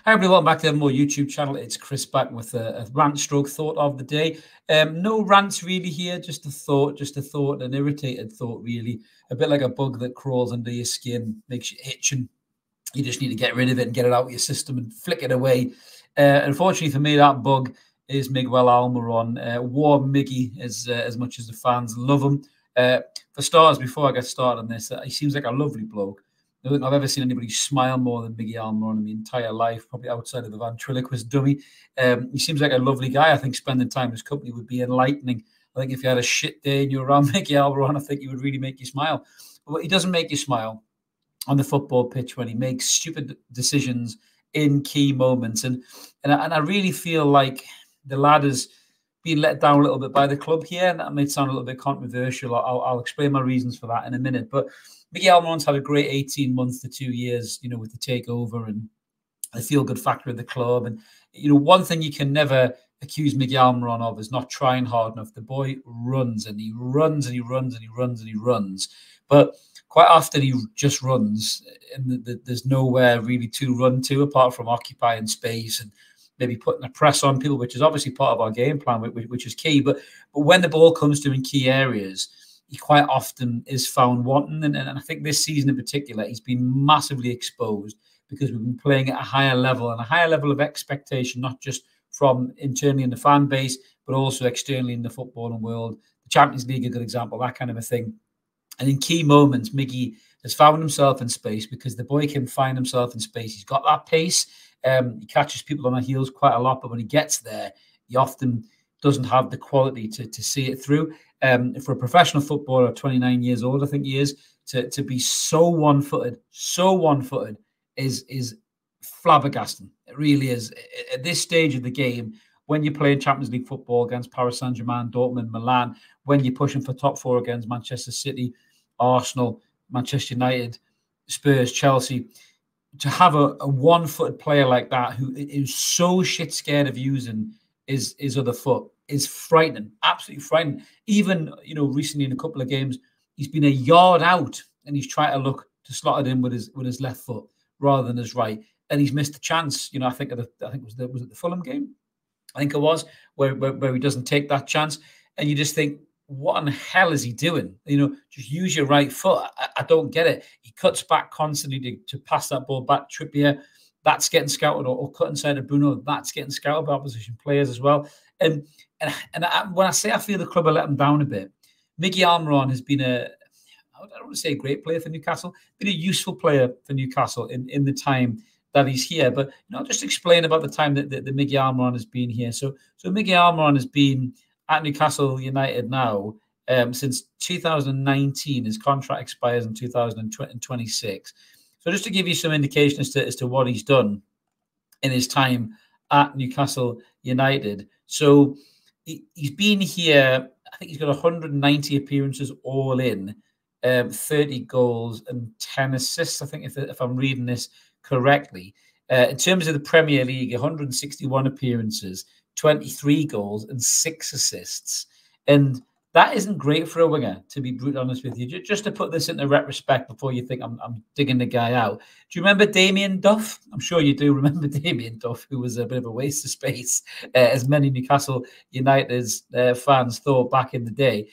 Hi everybody, welcome back to the More YouTube channel. It's Chris back with a rant stroke thought of the day. No rants really here, just a thought, an irritated thought really. A bit like a bug that crawls under your skin, makes you itch, and you just need to get rid of it and get it out of your system and flick it away. Unfortunately for me, that bug is Miguel Almiron. War Miggy as much as the fans love him. For starters, before I get started on this, he seems like a lovely bloke. I don't think I've ever seen anybody smile more than Miguel Almiron in my entire life, probably outside of the ventriloquist dummy. He seems like a lovely guy. I think spending time in his company would be enlightening. I think if you had a shit day and you're around Miguel Almiron, I think he would really make you smile. But he doesn't make you smile on the football pitch when he makes stupid decisions in key moments. And I really feel like the lad is being let down a little bit by the club here. And that may sound a little bit controversial. I'll explain my reasons for that in a minute. But Miguel Almiron's had a great 18 months to 2 years, with the takeover and the feel-good factor of the club. And, one thing you can never accuse Miguel Almiron of is not trying hard enough. The boy runs and he runs and he runs and he runs and he runs. But quite often he just runs and there's nowhere really to run to apart from occupying space and maybe putting a press on people, which is obviously part of our game plan, which is key. But when the ball comes to him in key areas, he quite often is found wanting. And I think this season in particular, he's been massively exposed because we've been playing at a higher level and a higher level of expectation, not just from internally in the fan base, but also externally in the footballing world. The Champions League, a good example, that kind of a thing. And in key moments, Miggy has found himself in space because the boy can find himself in space. He's got that pace. He catches people on their heels quite a lot, but when he gets there, he often doesn't have the quality to see it through. For a professional footballer, 29 years old, I think he is, to be so one-footed is flabbergasting. It really is. At this stage of the game, when you're playing Champions League football against Paris Saint-Germain, Dortmund, Milan, when you're pushing for top four against Manchester City, Arsenal, Manchester United, Spurs, Chelsea, to have a one-footed player like that who is so shit scared of using his other foot is frightening, absolutely frightening. Even, recently in a couple of games, he's been a yard out and he's trying to look to slot it in with his left foot rather than his right. And he's missed a chance. I think was it the Fulham game? I think it was, where he doesn't take that chance. And you just think, what in the hell is he doing? Just use your right foot. I don't get it. He cuts back constantly to pass that ball back. Trippier, that's getting scouted, or cut inside of Bruno, that's getting scouted by opposition players as well. And when I say I feel the club are letting down a bit, Miguel Almiron has been I don't want to say a great player for Newcastle, been a useful player for Newcastle in the time that he's here. But I'll just explain about the time that Miguel Almiron has been here. So Miguel Almiron has been at Newcastle United now since 2019. His contract expires in 2026. So just to give you some indication as to what he's done in his time at Newcastle United. So he's been here, I think he's got 190 appearances all in, 30 goals and 10 assists, I think, if I'm reading this correctly. In terms of the Premier League, 161 appearances, 23 goals and 6 assists. And that isn't great for a winger, to be brutally honest with you. Just to put this into retrospect before you think I'm digging the guy out. Do you remember Damien Duff? I'm sure you do remember Damien Duff, who was a bit of a waste of space, as many Newcastle United's fans thought back in the day.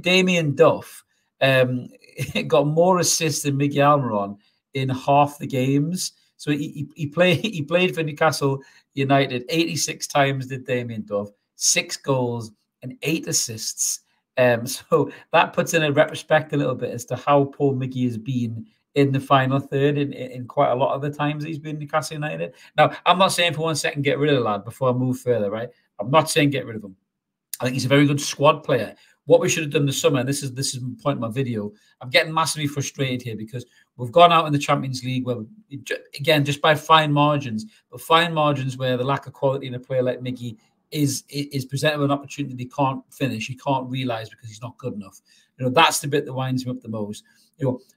Damien Duff got more assists than Miguel Almiron in half the games. So he played for Newcastle United 86 times, did Damien Duff, 6 goals and 8 assists. So that puts in a retrospect a little bit as to how poor Miggy has been in the final third in quite a lot of the times he's been Newcastle United. Now, I'm not saying for 1 second get rid of the lad before I move further, right? I'm not saying get rid of him. I think he's a very good squad player. What we should have done this summer, and this is the point of my video, I'm getting massively frustrated here because we've gone out in the Champions League where, again, just by fine margins, but fine margins where the lack of quality in a player like Miggy is presented with an opportunity he can't finish, he can't realise because he's not good enough. That's the bit that winds him up the most.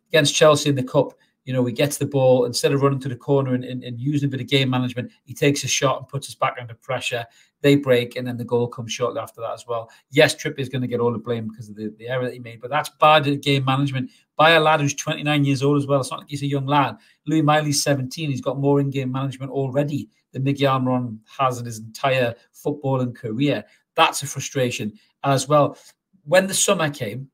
Against Chelsea in the Cup, he gets the ball, instead of running to the corner and using a bit of game management, he takes a shot and puts us back under pressure. They break, and then the goal comes shortly after that as well. Yes, Trippier is going to get all the blame because of the error that he made, but that's bad game management by a lad who's 29 years old as well. It's not like he's a young lad. Louis Miley's 17. He's got more in-game management already than Miggy Almiron has in his entire footballing career. That's a frustration as well. When the summer came,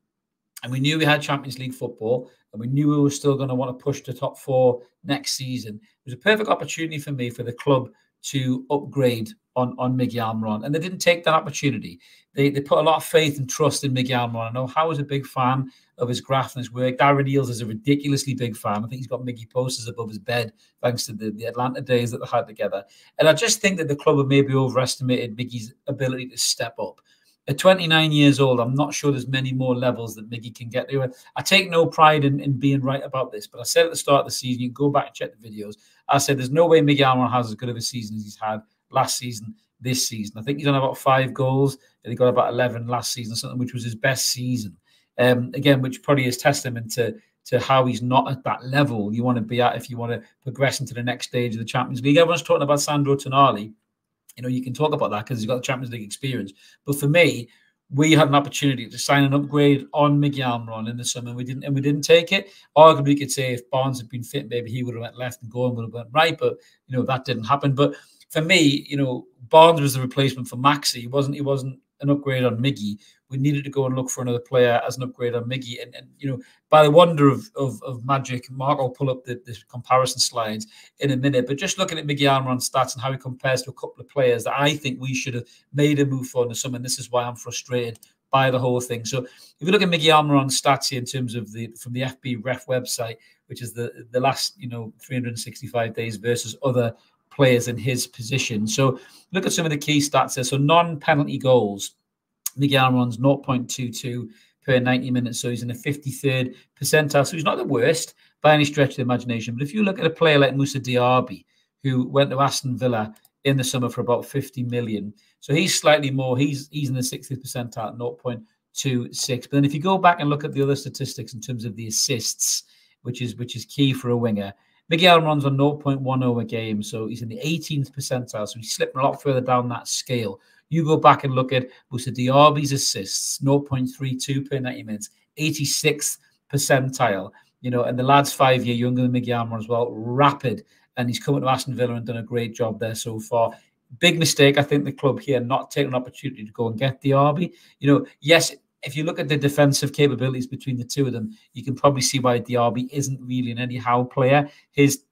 and we knew we had Champions League football, and we knew we were still going to want to push to top 4 next season, it was a perfect opportunity for me, for the club, to upgrade on Miggy Almiron. And they didn't take that opportunity. They put a lot of faith and trust in Miggy Almiron. I know Howe is a big fan of his graft and his work. Darren Eales is a ridiculously big fan. I think he's got Miggy posters above his bed, thanks to the Atlanta days that they had together. And I just think that the club have maybe overestimated Miggy's ability to step up. At 29 years old, I'm not sure there's many more levels that Miggy can get to. I take no pride in being right about this, but I said at the start of the season, you can go back and check the videos, I said there's no way Miggy Almiron has as good of a season as he's had last season, this season. I think he's done about 5 goals, and he got about 11 last season, something which was his best season. Again, which probably is testament to how he's not at that level you want to be at if you want to progress into the next stage of the Champions League. Everyone's talking about Sandro Tonali. You know, you can talk about that because he's got the Champions League experience. But for me, we had an opportunity to sign an upgrade on Miggy Almiron in the summer, and we didn't take it. Arguably, we could say if Barnes had been fit, maybe he would have went left and Golan would have went right. But you know, that didn't happen. But for me, you know, Barnes was the replacement for Maxi. He wasn't an upgrade on Miggy. We needed to go and look for another player as an upgrade on Miggy. And you know, by the wonder of magic, Mark will pull up the comparison slides in a minute. But just looking at Miggy Almiron's stats and how he compares to a couple of players that I think we should have made a move for in the summer, and this is why I'm frustrated by the whole thing. So if you look at Miggy Almiron's stats here in terms of from the FB Ref website, which is the last 365 days versus other players in his position. So look at some of the key stats there. So non-penalty goals, Miggy Almiron's 0.22 per 90 minutes. So he's in the 53rd percentile. So he's not the worst by any stretch of the imagination. But if you look at a player like Moussa Diaby, who went to Aston Villa in the summer for about 50 million. So he's slightly more. He's in the 60th percentile, 0.26. But then if you go back and look at the other statistics in terms of the assists, which is key for a winger, Miggy Almiron's on 0.10 a game, so he's in the 18th percentile, so he's slipping a lot further down that scale. You go back and look at Moussa Diaby's assists, 0.32 per 90 minutes, 86th percentile. You know, and the lad's 5 years younger than Miggy Almiron as well, rapid, and he's coming to Aston Villa and done a great job there so far. Big mistake, I think, the club here not taking an opportunity to go and get Diaby. You know, yes, if you look at the defensive capabilities between the two of them, you can probably see why Diaby isn't really an Eddie Howe player. His,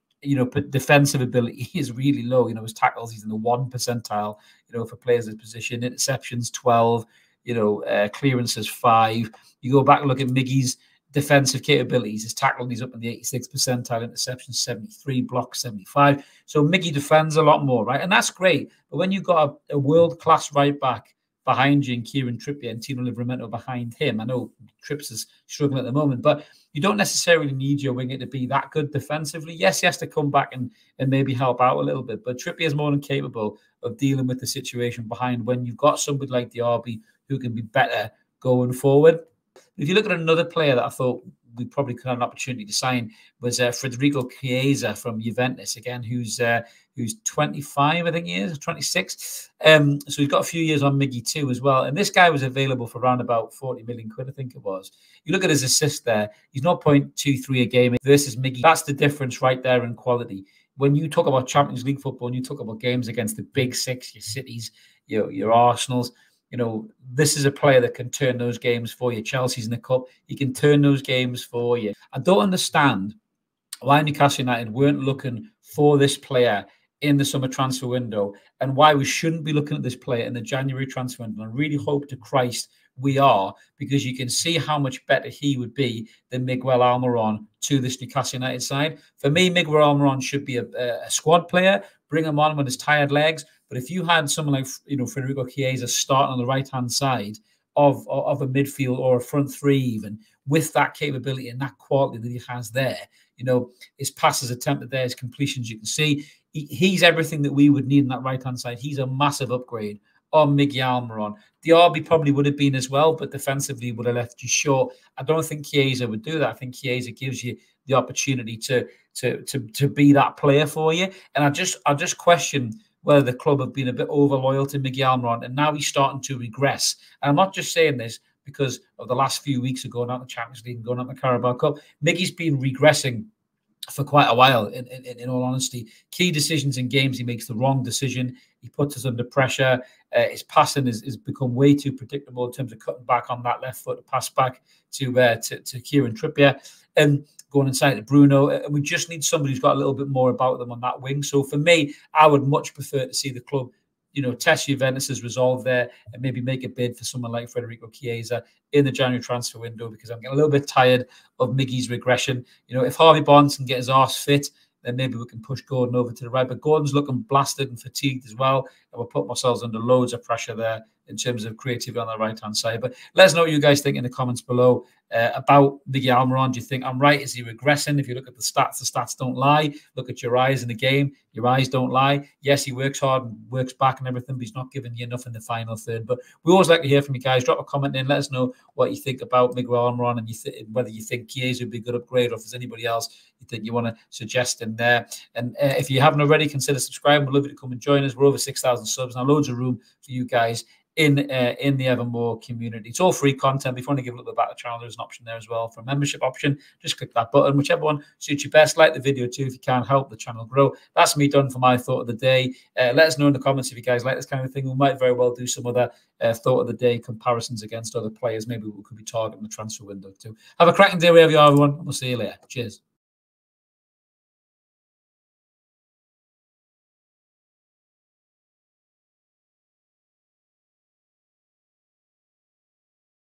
defensive ability is really low. You know, his tackles, he's in the 1 percentile, for players in position. Interceptions, 12, clearances, 5. You go back and look at Miggy's defensive capabilities. His tackling, he's up in the 86th percentile, interceptions, 73, blocks, 75. So Miggy defends a lot more, right? And that's great. But when you've got a world-class right back behind you and Kieran Trippier and Tino Livramento behind him. I know Trips is struggling at the moment, but you don't necessarily need your winger to be that good defensively. Yes, he has to come back and maybe help out a little bit, but Trippier is more than capable of dealing with the situation behind when you've got somebody like Diaby who can be better going forward. If you look at another player that I thought we probably could have an opportunity to sign was Federico Chiesa from Juventus, again, who's 25, I think he is, 26. So he's got a few years on Miggy too as well. And this guy was available for around about 40 million quid, I think it was. You look at his assist there, he's 0.23 a game versus Miggy. That's the difference right there in quality. When you talk about Champions League football and you talk about games against the big six, your Cities, your Arsenals, this is a player that can turn those games for you. Chelsea's in the cup. He can turn those games for you. I don't understand why Newcastle United weren't looking for this player in the summer transfer window and why we shouldn't be looking at this player in the January transfer window. And I really hope to Christ we are, because you can see how much better he would be than Miguel Almiron to this Newcastle United side. For me, Miguel Almiron should be a squad player. Bring him on with his tired legs. But if you had someone like Federico Chiesa starting on the right-hand side of a midfield or a front three even, with that capability and that quality that he has there, his passes attempted there, his completions, you can see, he's everything that we would need on that right-hand side. He's a massive upgrade on Miggy Almiron. Diaby probably would have been as well, but defensively would have left you short. I don't think Chiesa would do that. I think Chiesa gives you the opportunity to be that player for you. And I just question whether the club have been a bit over loyal to Miggy Almiron, and now he's starting to regress. And I'm not just saying this because of the last few weeks of going out the Champions League and going out the Carabao Cup. Miggy's been regressing for quite a while, in all honesty. Key decisions in games, he makes the wrong decision. He puts us under pressure. His passing has become way too predictable in terms of cutting back on that left foot to pass back to Kieran Trippier and going inside to Bruno. We just need somebody who's got a little bit more about them on that wing. So for me, I would much prefer to see the club, test Juventus's resolve there and maybe make a bid for someone like Federico Chiesa in the January transfer window, because I'm getting a little bit tired of Miggy's regression. If Harvey Barnes can get his arse fit, then maybe we can push Gordon over to the right. But Gordon's looking blasted and fatigued as well, and we're putting ourselves under loads of pressure there in terms of creativity on the right-hand side. But let us know what you guys think in the comments below about Miguel Almiron. Do you think I'm right? Is he regressing? If you look at the stats don't lie. Look at your eyes in the game. Your eyes don't lie. Yes, he works hard and works back and everything, but he's not giving you enough in the final third. But we always like to hear from you guys. Drop a comment in. Let us know what you think about Miguel Almiron and whether you think Chiesa would be a good upgrade, or if there's anybody else you think you want to suggest in there. And if you haven't already, consider subscribing. We'd love you to come and join us. We're over 6,000 subs now. Loads of room for you guys in the Evermore community. It's all free content. If you want to give a little bit about the channel, there's an option there as well for a membership option. Just click that button, whichever one suits you best. Like the video too if you can, help the channel grow. That's me done for my thought of the day. Let us know in the comments if you guys like this kind of thing. We might very well do some other thought of the day comparisons against other players. Maybe we could be targeting the transfer window too. Have a cracking day wherever you are, everyone. We'll see you later. Cheers.